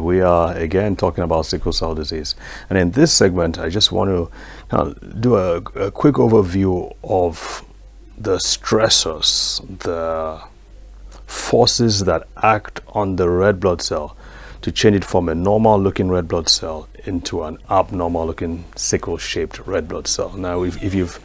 We are again talking about sickle cell disease, and in this segment I just want to do a quick overview of the stressors, the forces that act on the red blood cell to change it from a normal looking red blood cell into an abnormal looking sickle shaped red blood cell. Now if you've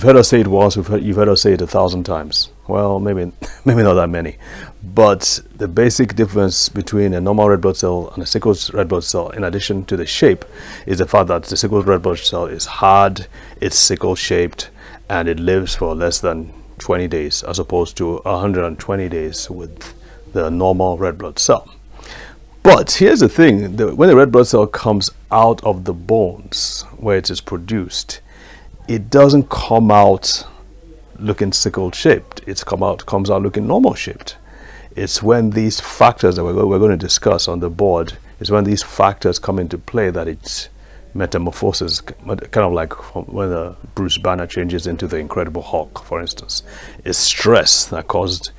heard us say it once, you've heard us say it 1,000 times. Well, maybe not that many, but the basic difference between a normal red blood cell and a sickle red blood cell, in addition to the shape, is the fact that the sickle red blood cell is hard, it's sickle shaped, and it lives for less than 20 days as opposed to 120 days with the normal red blood cell. But here's the thing, when the red blood cell comes out of the bones where it is produced, it doesn't come out looking sickle shaped. It comes out looking normal shaped. It's when these factors that we're going to discuss on the board, is when these factors come into play that it's metamorphosis, kind of like when Bruce Banner changes into the Incredible Hulk, for instance. It's stress that caused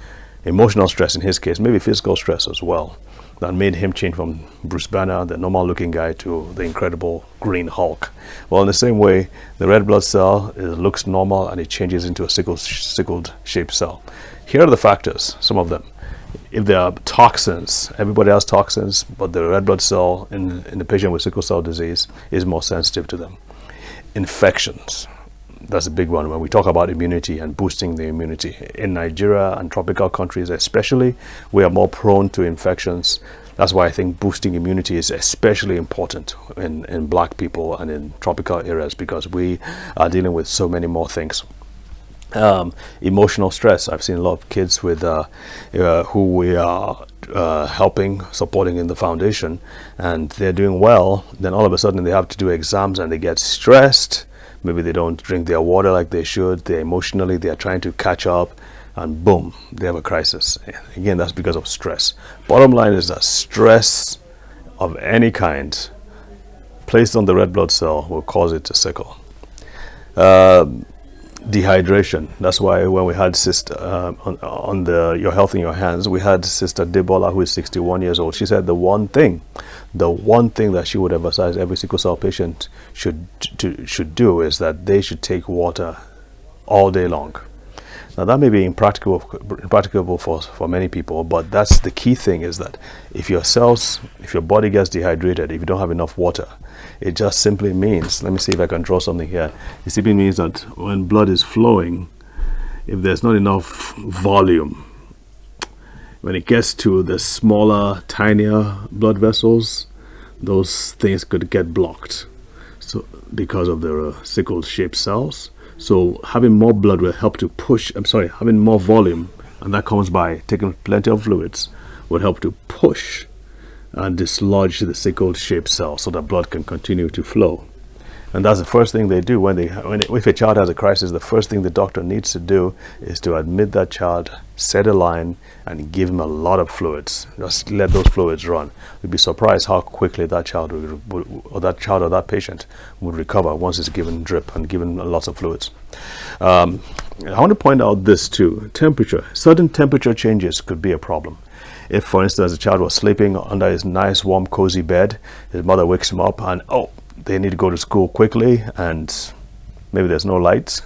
emotional stress in his case, maybe physical stress as well, that made him change from Bruce Banner, the normal looking guy, to the Incredible Green Hulk. Well, in the same way, the red blood cell looks normal and it changes into a sickled shaped cell. Here are the factors, some of them. If there are toxins, everybody has toxins, but the red blood cell in the patient with sickle cell disease is more sensitive to them. Infections, that's a big one when we talk about immunity and boosting the immunity. In Nigeria and tropical countries especially, we are more prone to infections. That's why I think boosting immunity is especially important in black people and in tropical areas, because we are dealing with so many more things. Emotional stress. I've seen a lot of kids with who we are helping, supporting in the foundation, and they're doing well. Then all of a sudden they have to do exams and they get stressed. Maybe they don't drink their water like they should. They're trying to catch up, and boom, they have a crisis. Again, that's because of stress. Bottom line is that stress of any kind placed on the red blood cell will cause it to sickle. Dehydration. That's why when we had Sister on the Your Health in Your Hands, we had Sister Debola, who is 61 years old. She said the one thing that she would emphasize every sickle cell patient should do is that they should take water all day long. Now that may be impracticable for many people, but that's the key thing, is that if your body gets dehydrated, if you don't have enough water, it just simply means, let me see if I can draw something here. It simply means that when blood is flowing, if there's not enough volume, when it gets to the smaller, tinier blood vessels, those things could get blocked. So because of the sickle shaped cells. So having more blood will help to having more volume, and that comes by taking plenty of fluids, will help to push and dislodge the sickle shaped cell so that blood can continue to flow. And that's the first thing they do if a child has a crisis. The first thing the doctor needs to do is to admit that child, set a line, and give him a lot of fluids. Just let those fluids run. You'd be surprised how quickly that child or that patient would recover once it's given drip and given lots of fluids. I want to point out this too. Temperature. Sudden temperature changes could be a problem. If, for instance, a child was sleeping under his nice, warm, cozy bed, his mother wakes him up and, they need to go to school quickly, and maybe there's no lights,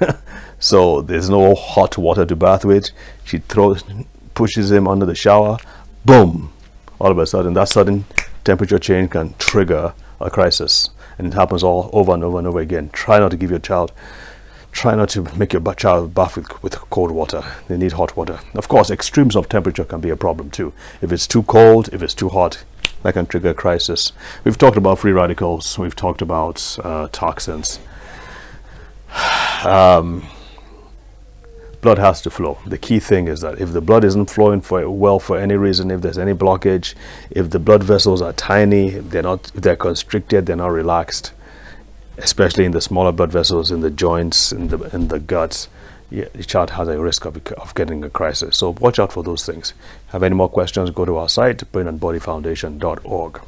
so there's no hot water to bath with. She pushes him under the shower, boom! All of a sudden, that sudden temperature change can trigger a crisis, and it happens all over and over and over again. Try not to make your child bath with cold water. They need hot water. Of course, extremes of temperature can be a problem too. If it's too cold, if it's too hot, that can trigger a crisis. We've talked about free radicals. We've talked about toxins. Blood has to flow. The key thing is that if the blood isn't flowing well for any reason, if there's any blockage, if the blood vessels are tiny, if they're constricted, they're not relaxed, especially in the smaller blood vessels, in the joints, in the guts, the child has a risk of getting a crisis. So watch out for those things. Have any more questions, go to our site, brainandbodyfoundation.org.